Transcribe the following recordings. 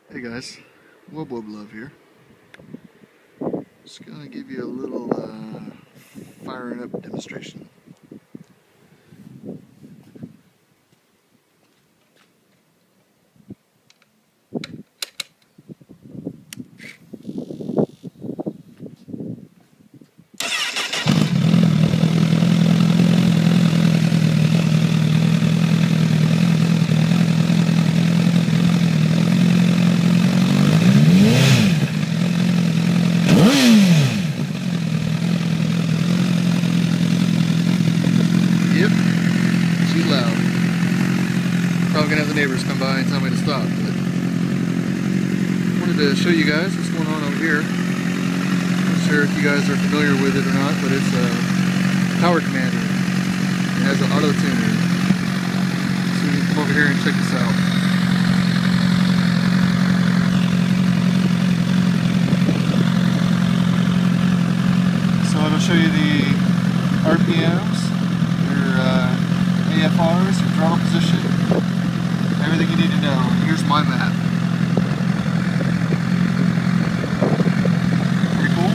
Hey guys, Wub Love here. Just gonna give you a little firing up demonstration. Yep, too loud. Probably gonna have the neighbors come by and tell me to stop. But wanted to show you guys what's going on over here. Not sure if you guys are familiar with it or not, but it's a power commander. It has an auto tuner. So you can come over here and check this out. So it'll show you the RPMs, your AFRs, your throttle position, everything you need to know. Here's my map. Pretty cool.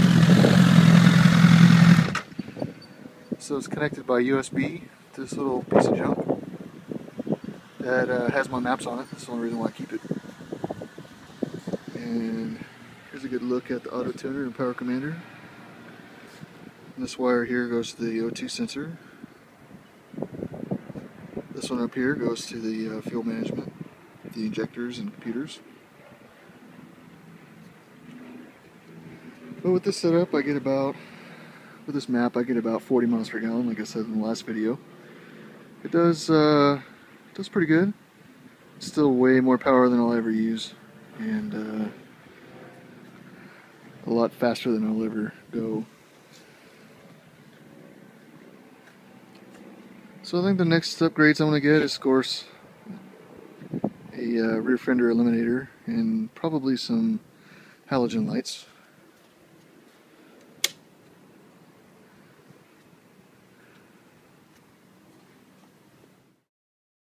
So it's connected by USB to this little piece of junk that has my maps on it. That's the only reason why I keep it. And here's a good look at the auto tuner and power commander. And this wire here goes to the O2 sensor. This one up here goes to the fuel management, the injectors and computers. But with this setup, with this map, I get about 40 miles per gallon, like I said in the last video. It does pretty good. It's still way more power than I'll ever use, and a lot faster than I'll ever go. So I think the next upgrades I'm going to get is, of course, a rear fender eliminator and probably some halogen lights.